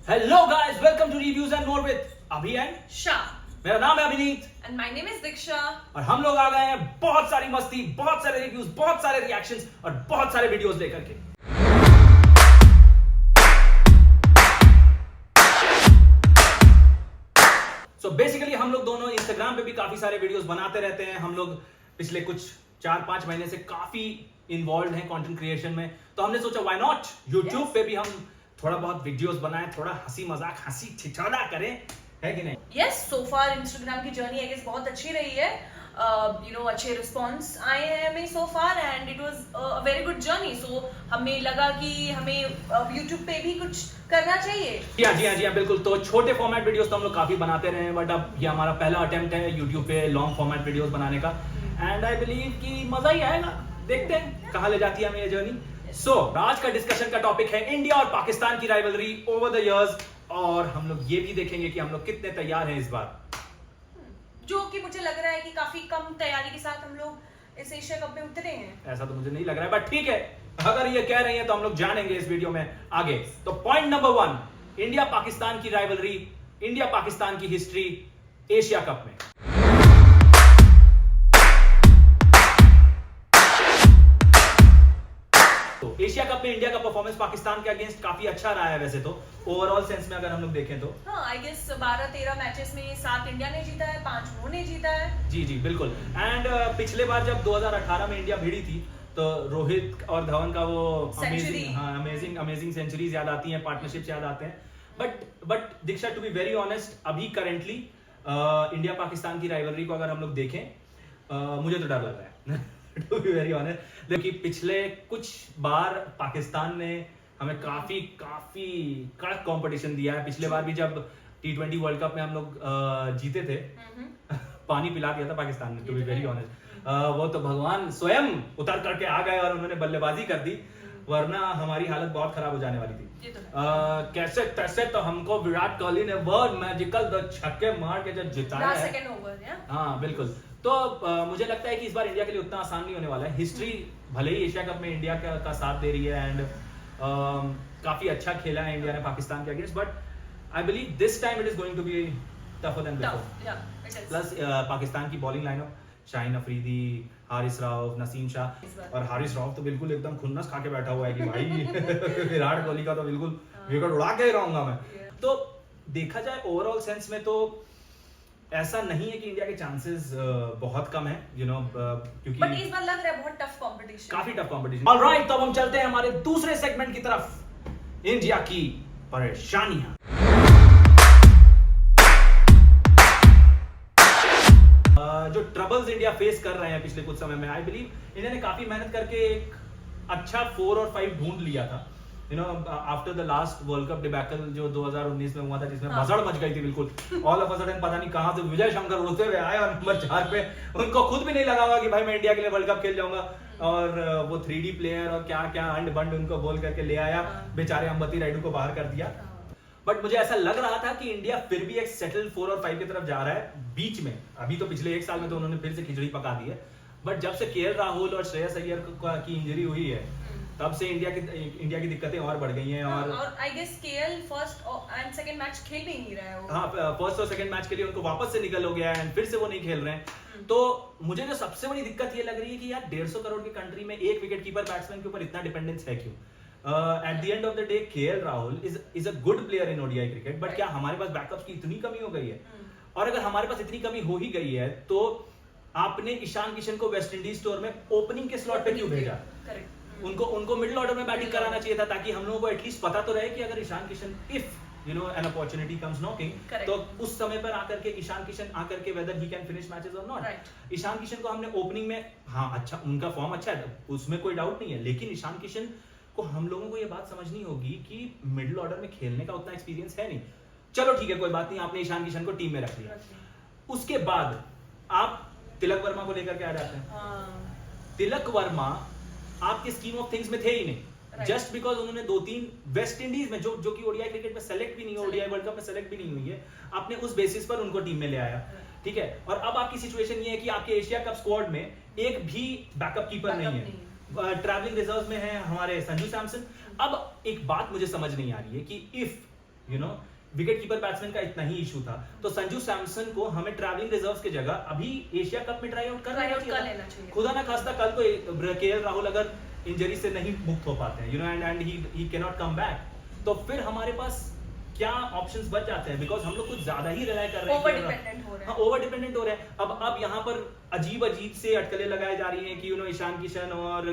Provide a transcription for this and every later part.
Hello guys, welcome to reviews and more with Abhi and Shah. मेरा नाम है Abhineet and my name is Diksha. और हम लोग आ गए हैं बहुत सारी मस्ती, बहुत सारे रिव्यूज, बहुत सारे रिएक्शंस और बहुत सारे वीडियोस लेकर के। सो बेसिकली हम लोग दोनों इंस्टाग्राम पे भी काफी सारे वीडियोस बनाते रहते हैं। हम लोग पिछले कुछ 4-5 महीने से काफी इन्वॉल्व हैं कंटेंट क्रिएशन में, तो हमने सोचा व्हाई नॉट यूट्यूब पे भी हम थोड़ा बहुत वीडियोस बनाएं, थोड़ा हंसी मजाक, हंसी ठिठोरा करें, है कि नहीं? यस, सो फार इंस्टाग्राम की जर्नी आई गेस बहुत अच्छी रही है। अच्छे रिस्पॉन्स आए हैं हमें so far and it was a very good journey. So हमें लगा कि हमें यूट्यूब पे भी कुछ करना चाहिए। जी हाँ, बिल्कुल। तो छोटे फॉर्मेट वीडियोस तो हम लोग काफी बनाते रहे हैं, बट अब ये हमारा पहला अटेम्प्ट है यूट्यूब पे लॉन्ग फॉर्मेट वीडियोस बनाने का, एंड आई बिलीव कि मजा ही आएगा। देखते हैं कहाँ ले जाती है हमें ये जर्नी। सो आज का डिस्कशन का टॉपिक है इंडिया और पाकिस्तान की राइवलरी ओवर द इयर्स, और हम लोग ये भी देखेंगे कि हम लोग कितने तैयार हैं इस बार, जो कि मुझे लग रहा है कि काफी कम तैयारी के साथ हम लोग इस एशिया कप में उतरे हैं। ऐसा तो मुझे नहीं लग रहा है, बट ठीक है, अगर ये कह रही है तो हम लोग जानेंगे इस वीडियो में आगे। तो पॉइंट नंबर 1, इंडिया पाकिस्तान की राइवलरी, इंडिया पाकिस्तान की हिस्ट्री एशिया कप में। तो एशिया कप में इंडिया का परफॉर्मेंस पाकिस्तान के अगेंस्ट काफी अच्छा रहा है वैसे तो, ओवरऑल सेंस में अगर हम लोग देखें तो। हाँ, आई गेस 12-13 मैचेस में 7 इंडिया ने जीता है, 5 उन्होंने जीता है। जी बिल्कुल। एंड पिछले बार जब 2018 में इंडिया भिड़ी थी तो रोहित और धवन का वो अमेजिंग सेंचुरीज याद आती हैं, पार्टनरशिप्स याद आते हैं। But Diksha, to be very honest, अभी करंटली इंडिया पाकिस्तान की राइवलरी को अगर हम लोग देखें, मुझे तो डर लग रहा है टू बी वेरी ऑनेस्ट। देखिए, पिछले कुछ बार पाकिस्तान ने हमें काफी कड़क कंपटीशन दिया है। पिछले बार भी जब T20 वर्ल्ड कप में हम लोग जीते थे, पानी पिला दिया था पाकिस्तान ने, टू बी वेरी ऑनेस्ट। वो तो भगवान स्वयं उतर करके आ गए और उन्होंने बल्लेबाजी कर दी, वरना हमारी हालत बहुत खराब हो जाने वाली थी। कैसे तैसे तो हमको विराट कोहली ने वर्ल्ड मैजिकल 2 छक्के मार के जो जिताया है। सेकंड ओवर, हाँ बिल्कुल। तो मुझे लगता है कि इस बार इंडिया के लिए उतना आसान नहीं होने वाला है। हिस्ट्री भले ही एशिया कप में इंडिया का साथ दे रही है, एंड काफी अच्छा खेला है इंडिया ने पाकिस्तान के against, but I believe this time it is going to be tougher than before. Plus Pakistan की बॉलिंग लाइनअप, शाहीन अफरीदी, हारिस राव, नसीम शाह, और हारिस राव तो बिल्कुल एकदम खुन्नस खा के बैठा हुआ है कि भाई विराट कोहली का तो बिल्कुल विकेट उड़ा के ही रहूंगा मैं। तो देखा जाए ओवरऑल सेंस में तो ऐसा नहीं है कि इंडिया के चांसेस बहुत कम है, क्योंकि बट इस बार लग रहा है बहुत टफ कंपटीशन, काफी टफ कंपटीशन। ऑलराइट, तो अब हम चलते हैं हमारे दूसरे सेगमेंट की तरफ, इंडिया की परेशानियां। जो ट्रबल्स इंडिया फेस कर रहे हैं पिछले कुछ समय में, आई बिलीव इंडिया ने काफी मेहनत करके एक अच्छा 4 और 5 ढूंढ लिया था। After the last world cup debacle जो 2019 में हुआ था, जिसमें भसड़ मच गई थी बिल्कुल, ऑल ऑफ अ सडन पता नहीं कहां से विजय शंकर उड़ते हुए आए और नंबर 4 पे उनको खुद भी नहीं लगा हुआ कि भाई मैं इंडिया के लिए वर्ल्ड कप खेल जाऊंगा, और वो 3D प्लेयर और क्या अंड बंड उनको बोल करके ले आया, बेचारे अंबती रायडू को बाहर कर दिया। बट मुझे ऐसा लग रहा था कि इंडिया फिर भी एक सेटल 4 और 5 की तरफ जा रहा है बीच में। अभी तो पिछले 1 साल में तो उन्होंने फिर से खिचड़ी पका दी है, बट जब से केएल राहुल और श्रेयस अय्यर की इंजरी हुई है, तब से इंडिया की दिक्कतें और बढ़ गई हैं। और I guess KL first and second match खेल भी नहीं रहा है वो। हाँ, फर्स्ट और सेकंड मैच के लिए उनको वापस से निकल हो गया है, एंड फिर से वो नहीं खेल रहे हैं। तो मुझे जो सबसे बड़ी दिक्कत ये लग रही है कि यार 150 करोड़ की कंट्री में एक विकेट कीपर बैट्समैन के ऊपर इतना डिपेंडेंस है क्यों? At the end of the day KL Rahul is a good player in ODI cricket, but क्या हमारे पास बैकअप्स की इतनी कमी हो गई है? और अगर हमारे पास इतनी कमी हो ही गई है, तो आपने ईशान किशन को वेस्ट इंडीज टूर में ओपनिंग के स्लॉट पे क्यों भेजा? उनको मिडिल ऑर्डर में बैटिंग कराना चाहिए था, ताकि हम लोगों को एटलीस्ट पता तो रहे कि अगर Ishan Kishan if an opportunity comes knocking, तो उस समय पर आकर के ईशान किशन आकर के weather he can finish matches और नॉट। ईशान किशन को हमने ओपनिंग में, हाँ अच्छा, उनका फॉर्म अच्छा है, उसमें कोई डाउट नहीं है, लेकिन ईशान किशन को हम लोगों को ये बात समझनी होगी कि मिडिल ऑर्डर में खेलने का उतना एक्सपीरियंस है नहीं। चलो ठीक है, कोई बात नहीं, आपने ईशान किशन को टीम में रख लिया, उसके बाद आप तिलक वर्मा को लेकर के आ जाते हैं। तिलक वर्मा आपके स्कीम ऑफ थिंग्स में थे ही नहीं, जस्ट बिकॉज उन्होंने 2-3 वेस्ट इंडीज में जो कि ओडीआई क्रिकेट में सेलेक्ट भी नहीं है, ओडीआई वर्ल्ड कप में सेलेक्ट भी नहीं हुई है, आपने उस बेसिस पर उनको टीम में ले आया, ठीक है। और अब आपकी सिचुएशन ये है कि आपके एशिया कप स्क्वाड में एक भी बैकअप कीपर नहीं है, ट्रैवलिंग रिजर्व में है हमारे संजू सैमसन। अब एक बात मुझे समझ नहीं आ रही है कि if you know wicket keeper batsman का इतना ही इशू था। तो संजू सैमसन को हमें ट्रैवलिंग रिजर्व्स की जगह अभी एशिया कप में ट्राई आउट कर लेना चाहिए। खुदा ना खास्ता कल को केएल राहुल अगर इंजरी से नहीं मुक्त हो पाते हैं, you know, and he can not come back, तो फिर हमारे पास क्या ऑप्शंस बच जाते हैं? बिकॉज हम लोग कुछ ज्यादा ही रिलाय कर रहे हैं, ओवर डिपेंडेंट हो रहे हैं। अब यहाँ पर अजीब से अटकलें लगाई जा रही हैं कि यू नो ईशान किशन और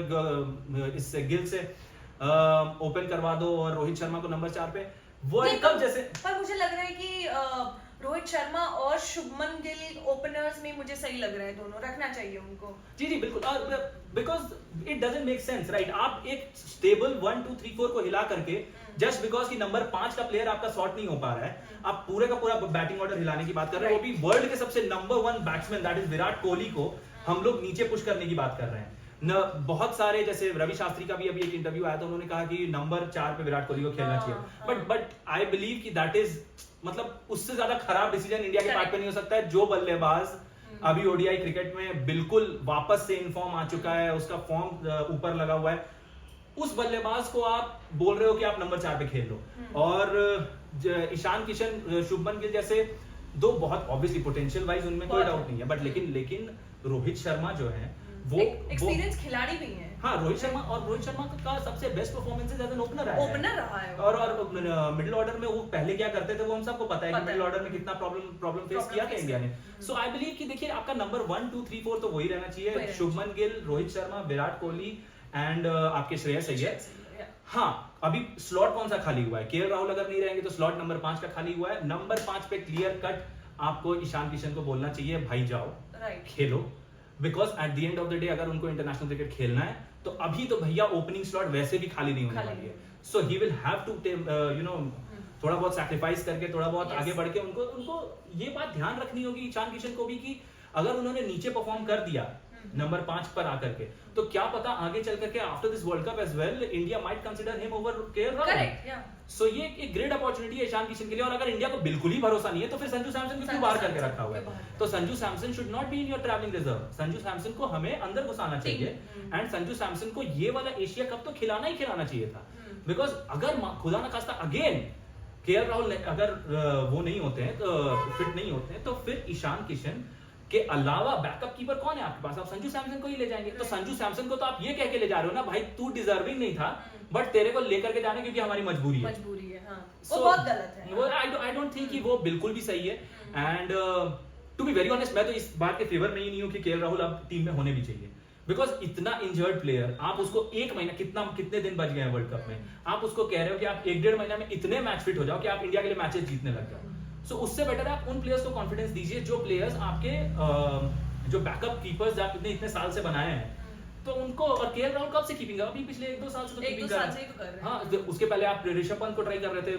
इससे गिल से ओपन करवा दो और रोहित शर्मा को नंबर 4 पे, वर्ल्ड कप जैसे। पर मुझे लग रहा है कि रोहित शर्मा और शुभमन गिल ओपनर्स में मुझे सही लग रहा है, दोनों रखना चाहिए उनको। जी बिल्कुल, because it doesn't make sense, right? आप एक स्टेबल 1 2 3 4 को हिला करके जस्ट बिकॉज कि नंबर 5 का प्लेयर आपका शॉट नहीं हो पा रहा है, आप पूरे का पूरा बैटिंग ऑर्डर हिलाने की बात कर रहे हैं, वो भी वर्ल्ड के सबसे number 1 batsman that is Virat Kohli को हम लोग नीचे पुश करने की बात कर रहे हैं। न बहुत सारे, जैसे रवि शास्त्री का भी अभी एक इंटरव्यू आया था, उन्होंने कहा कि नंबर 4 पे विराट कोहली को खेलना चाहिए, बट आई बिलीव कि दैट इज, मतलब उससे ज्यादा खराब डिसीजन इंडिया के पार्ट पे नहीं हो सकता है। जो बल्लेबाज अभी ओडीआई क्रिकेट में बिल्कुल वापस से इनफॉर्म आ चुका है, उसका फॉर्म ऊपर लगा हुआ है, उस बल्लेबाज को आप बोल रहे हो कि आप नंबर 4 पे खेल लो। और ईशान किशन, शुभमन गिल जैसे दो बहुत ऑब्वियसली पोटेंशियल वाइज उनमें कोई डाउट नहीं है, बट लेकिन रोहित शर्मा जो है वो एक्सपीरियंस खिलाड़ी भी हैं। हाँ, रोहित शर्मा का सबसे best performances as an opener रहा है। और मिडिल ऑर्डर में वो पहले क्या करते थे वो हम सबको पता है कि मिडिल ऑर्डर में कितना प्रॉब्लम फेस किया था इंडिया ने। सो आई बिलीव कि देखिए आपका नंबर 1 2 3 4 तो वही रहना चाहिए, शुभमन गिल, रोहित शर्मा, विराट कोहली एंड आपके श्रेयस अय्यर। हाँ, अभी स्लॉट कौन सा खाली हुआ है? केएल राहुल अगर नहीं रहेंगे तो स्लॉट नंबर 5 का खाली हुआ है। नंबर 5 पे क्लियर कट आपको ईशान किशन को बोलना चाहिए, भाई जाओ खेलो, because at the end of the day अगर उनको इंटरनेशनल क्रिकेट खेलना है तो अभी तो भैया ओपनिंग स्लॉट वैसे भी खाली नहीं होने वाली है। So he will have to you know थोड़ा बहुत सैक्रिफाइस करके, थोड़ा बहुत आगे बढ़ के उनको ये बात ध्यान रखनी होगी ईशान किशन को भी कि अगर उन्होंने नीचे परफॉर्म कर दिया नंबर 5 पर आकर के, तो क्या पता आगे चल करके after this world cup as well India might consider him over KL Rahul. So ये एक ग्रेट अपॉर्चुनिटी है ईशान किशन के लिए। और अगर इंडिया को बिल्कुल ही भरोसा नहीं है तो फिर संजू सैमसन को क्यों बाहर करके रखा हुआ है? तो Sanju Samson should not be in your travelling reserve. Sanju Samson को हमें अंदर घुसाना चाहिए एंड संजू सैमसन को ये वाला एशिया कप तो खिलाना ही खिलाना चाहिए था। बिकॉज अगर खुदा ना खास्ता अगेन केएल राहुल अगर वो नहीं होते हैं, तो फिट नहीं होते हैं, तो फिर ईशान किशन के अलावा बैकअप कीपर कौन है आपके पास? आप संजू सैमसन को ही ले जाएंगे। तो संजू सैमसन को तो आप ये कह के ले जा रहे हो ना, भाई तू डिजर्विंग नहीं था बट तेरे को लेकर के जाने क्योंकि हमारी मजबूरी है। हाँ। वो बहुत गलत है। वो आई डोंट थिंक कि वो बिल्कुल भी सही है। And to be very honest, मैं तो इस बात के फेवर में ही नहीं हूं कि केएल राहुल अब टीम में होने भी चाहिए। बिकॉज इतना इंजर्ड प्लेयर, आप उसको एक महीना, कितने दिन बच गए हैं वर्ल्ड कप में, आप उसको कह रहे हो कि आप 1-1.5 महीना में इतने मैच फिट हो जाओ कि आप इंडिया के लिए मैचेस जीतने लग जाओ। सो उससे बेटर है आप उन प्लेयर्स को कॉन्फिडेंस दीजिए जो प्लेयर्स आपके जो बैकअप कीपर्स आप इतने साल से बनाए हैं, तो उनको। और केएल राहुल कब से कीपिंग अभी पिछले 1-2 साल से तो कीपिंग कर रहे हैं। हाँ, उसके पहले आप ऋषभ पंत को ट्राई कर रहे थे,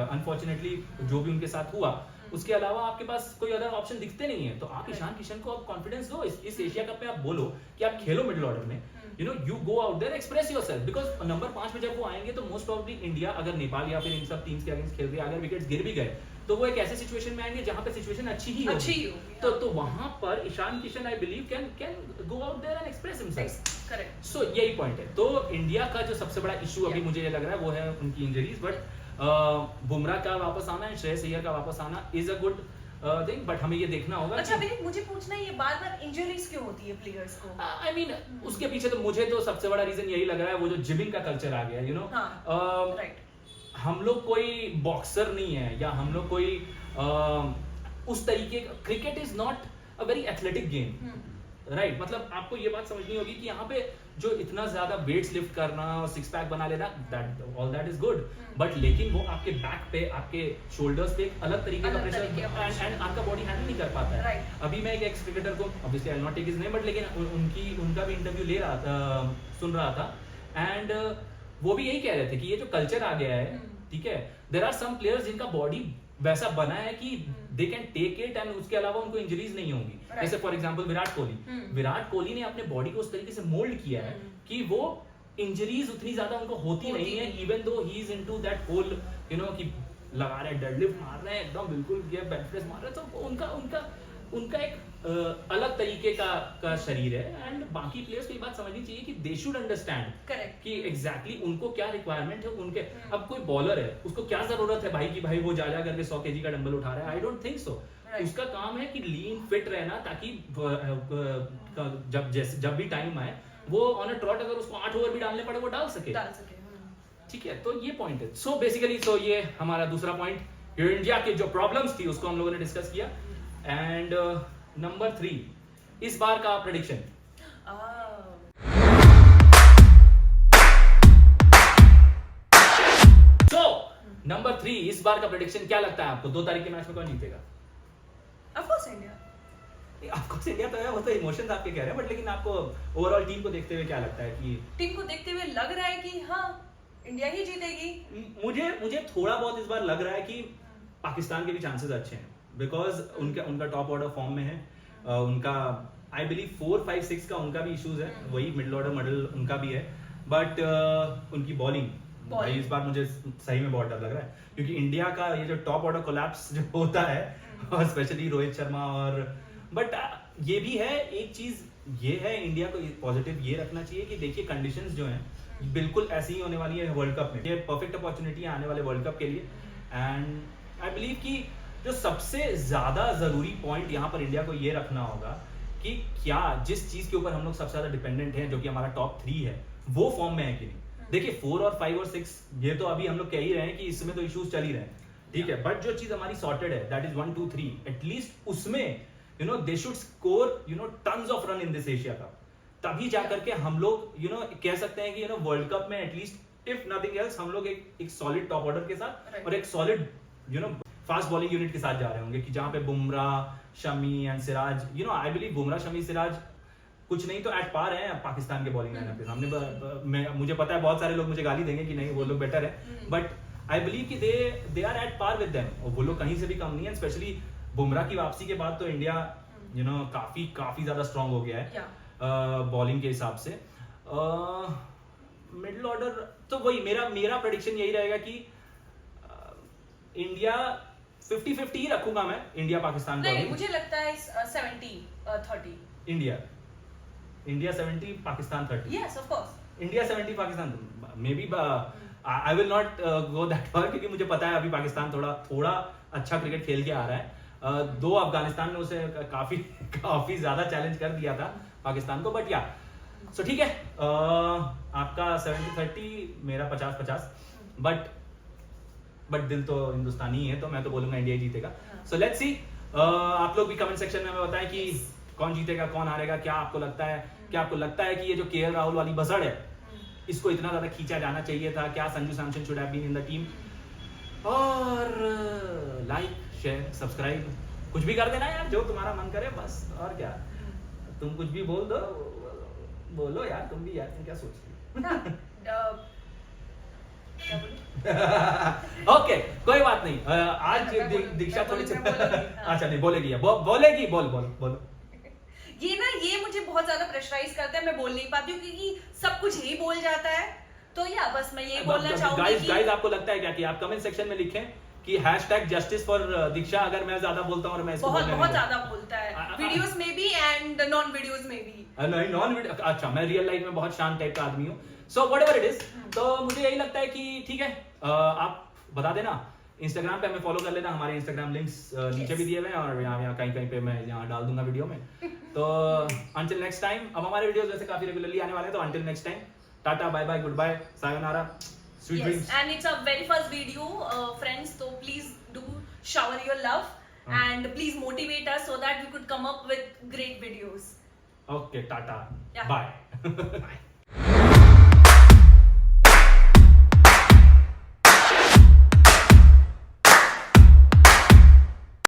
अनफॉर्चुनेटली जो भी उनके साथ हुआ, उसके अलावा आपके पास कोई अदर ऑप्शन दिखते नहीं है। तो आप ईशान किशन को अब कॉन्फिडेंस दो, इस एशिया कप में आप बोलो कि आप खेलो मिडिल ऑर्डर में, you know, you go out there, express yourself. Because number 5 में जब वो आएंगे तो मोस्ट प्रोबेबली इंडिया अगर नेपाल या फिर इन सब टीम्स के अगेंस्ट खेल रही है, अगर विकेट्स गिर भी गए तो वो एक ऐसे सिचुएशन में आएंगे जहां पे सिचुएशन अच्छी ही होगी। तो वहां पर Ishan Kishan I believe can go out there and express himself. Correct. So यही पॉइंट है। तो इंडिया का जो सबसे बड़ा इशू अभी मुझे ये लग रहा है वो है उनकी इंजरीज। बट बुमराह का वापस आना है, श्रेयस अय्यर का वापस आना is a good thing, but हमें ये देखना होगा। अच्छा विनीत, मुझे पूछना है, ये बार-बार इंजरीज क्यों होती है प्लेयर्स को? आई मीन उसके पीछे तो मुझे तो सबसे बड़ा रीजन यही लग रहा है, वो जो जिमिंग का कल्चर आ गया, यू नो। राइट। हम लोग कोई बॉक्सर नहीं है या हम लोग कोई उस तरीके का, cricket is not a very athletic game, right? मतलब आपको ये बात समझनी होगी कि यहाँ पे जो इतना ज्यादा वेट्स लिफ्ट करना और 6 पैक बना लेना, all that is good, but लेकिन वो आपके बैक पे, आपके शोल्डर्स पे एक अलग तरीके का प्रेशर एंड आपका बॉडी हैंडल नहीं कर पाता है। अभी मैं एक एक्स क्रिकेटर को, obviously I will not take his name, but लेकिन उनका भी इंटरव्यू सुन रहा था एंड वो भी यही कह रहे थे कि ये जो कल्चर आ गया है, ठीक है, देयर आर सम प्लेयर्स जिनका बॉडी वैसा बना है कि they can take it and उसके अलावा उनको इंजरीज नहीं होंगी। जैसे फॉर एग्जांपल विराट कोहली ने अपने बॉडी को उस तरीके से मोल्ड किया है कि वो इंजरीज उतनी ज्यादा उनको होती नहीं है, even though he is into that hole, you know, कि लगा रहे हैं, डेडलिफ्ट मार रहे हैं एकदम बिल्कुल, ये बेंच प्रेस मार रहे हैं, तो उनका एक अलग तरीके का शरीर है एंड बाकी प्लेयर्स को ये बात समझनी चाहिए कि दे शुड अंडरस्टैंड करेक्ट कि एग्जैक्टली उनको क्या रिक्वायरमेंट है उनके। अब कोई बॉलर है उसको क्या जरूरत है भाई कि भाई वो जा करके 100 kg का डंबल उठा रहा है, आई डोंट थिंक सो। उसका काम है कि लीन फिट रहना ताकि जब भी टाइम आए वो ऑन अ ट्रॉट अगर उसको 8 ओवर भी डालने पड़े वो डाल सके। ठीक है, तो ये पॉइंट है। सो बेसिकली ये हमारा दूसरा पॉइंट, इंडिया के जो प्रॉब्लम्स थी उसको हम लोगों ने डिस्कस किया। एंड नंबर 3, इस बार का प्रेडिक्शन। सो नंबर 3, इस बार का प्रेडिक्शन क्या लगता है आपको? 2 तारीख के मैच में कौन जीतेगा? Of course India. आपको इंडिया तो है, वो तो इमोशंस आपके कह रहे हैं, बट लेकिन आपको ओवरऑल टीम को देखते हुए क्या लगता है कि टीम को देखते हुए लग रहा है कि हाँ इंडिया ही जीतेगी। मुझे थोड़ा बहुत इस बार लग रहा है कि पाकिस्तान के भी चांसेस अच्छे हैं बिकॉज उनका टॉप ऑर्डर फॉर्म में है। उनका आई बिलीव 4, 5, 6 का उनका भी इश्यूज है, वही मिडिल ऑर्डर मॉडल उनका भी है, बट उनकी बॉलिंग भाई इस बार मुझे सही में बहुत डर लग रहा है क्योंकि इंडिया का ये जो टॉप ऑर्डर कोलैप्स जो होता है और स्पेशली रोहित शर्मा और बट ये भी है एक चीज ये है इंडिया को पॉजिटिव ये रखना चाहिए कि देखिए कंडीशंस जो हैं बिल्कुल ऐसी ही होने वाली है वर्ल्ड कप में। ये परफेक्ट अपॉर्चुनिटी है आने वाले वर्ल्ड कप के लिए एंड आई बिलीव कि जो सबसे ज्यादा जरूरी पॉइंट यहाँ पर इंडिया को ये रखना होगा कि क्या जिस चीज के ऊपर हम लोग सबसे ज्यादा डिपेंडेंट हैं जो कि हमारा टॉप 3 है वो फॉर्म में है कि नहीं। देखिए 4 और 5 और 6 ये तो अभी हम लोग कह ही रहे हैं कि इसमें तो इश्यूज चल ही रहे हैं, ठीक है, बट जो चीज हमारी सॉर्टेड है दैट इज 1, 2, 3 एटलीस्ट उसमें they should score tons of run in this Asia cup, तभी जाकर के हम लोग कह सकते हैं कि वर्ल्ड कप में एटलीस्ट इफ नथिंग एल्स हम लोग एक सॉलिड टॉप ऑर्डर के साथ और एक सॉलिड फास्ट बॉलिंग यूनिट के साथ जा रहे होंगे कि जहां पे Bumrah, Shami and Siraj I believe Bumrah, Shami, Siraj कुछ नहीं तो एट पार है पाकिस्तान के बॉलिंग लाइनअप के सामने। मुझे पता है बहुत सारे लोग मुझे गाली देंगे कि नहीं वो लोग बेटर है, बट आई बिलीव कि they are at par with them और वो लोग कहीं से भी कम नहीं है। स्पेशली बुमराह की वापसी के बाद तो इंडिया काफी ज्यादा स्ट्रांग हो गया है बॉलिंग के हिसाब से। मिडिल ऑर्डर तो वही मेरा प्रेडिक्शन यही रहेगा कि इंडिया 50-50 ही रखूंगा मैं, इंडिया पाकिस्तान को। नहीं, मुझे लगता है 70-30 India 70 Pakistan 30। Yes of course India 70 Pakistan maybe I will not go that far क्योंकि मुझे पता है अभी पाकिस्तान थोड़ा अच्छा क्रिकेट खेल के आ रहा है। 2 अफगानिस्तान ने उसे काफी ज्यादा चैलेंज कर दिया था पाकिस्तान को, बट या सो ठीक है, आपका 70-30 मेरा 50-50, बट दिल तो हिंदुस्तानी है तो मैं तो बोलूंगा इंडिया ही जीतेगा। सो लेट्स सी, आप लोग भी कमेंट सेक्शन में हमें बताएं कि कौन जीतेगा, कौन हारेगा, क्या आपको लगता है कि ये जो केएल राहुल वाली बजड़ है इसको इतना ज्यादा खींचा जाना चाहिए था, क्या Sanju Samson should have been in the team. और लाइक, शेयर, सब्सक्राइब कुछ भी कर देना यार, जो तुम्हारा मन करे बस, और क्या। तुम कुछ भी बोलो यार, तुम भी यार, तुम क्या सोचती हो? ओके, कोई बात नहीं। आज दीक्षा थोड़ी अच्छा नहीं बोलेगी, बोलो। ये मुझे बहुत ज्यादा प्रेशराइज करता है, मैं बोल नहीं पाती हूँ क्योंकि सब कुछ ही बोल जाता है, तो या बस मैं ये बोलना चाहूंगी कि गाइस आपको लगता है क्या कि आप कमेंट सेक्शन में लिखें कि #justice for दीक्षा अगर मैं ज्यादा बोलता हूँ और मैं इसको बहुत ज्यादा बोलता है वीडियोस में भी एंड नॉन वीडियोस में भी। नहीं नॉन वीडियो, अच्छा मैं रियल लाइफ में बहुत शांत टाइप का आदमी हूँ, सो व्हाटएवर इट इज। तो मुझे यही लगता है कि ठीक है, आप बता देना, इंस्टाग्राम पे हमें फॉलो कर लेना, हमारे इंस्टाग्राम लिंक्स नीचे भी दिए हुए हैं और यहाँ कहीं पे मैं यहाँ डाल दूंगा वीडियो में। तो अंटिल नेक्स्ट टाइम, अब हमारे वीडियोस वैसे काफी रेगुलरली आने वाले हैं, तो until next time, tata, bye bye, goodbye, sayonara, sweet dreams. And it's a very first video, friends, so please do shower your love and please motivate us so that we could come up with great videos. Okay, tata, Yeah. bye. Bye.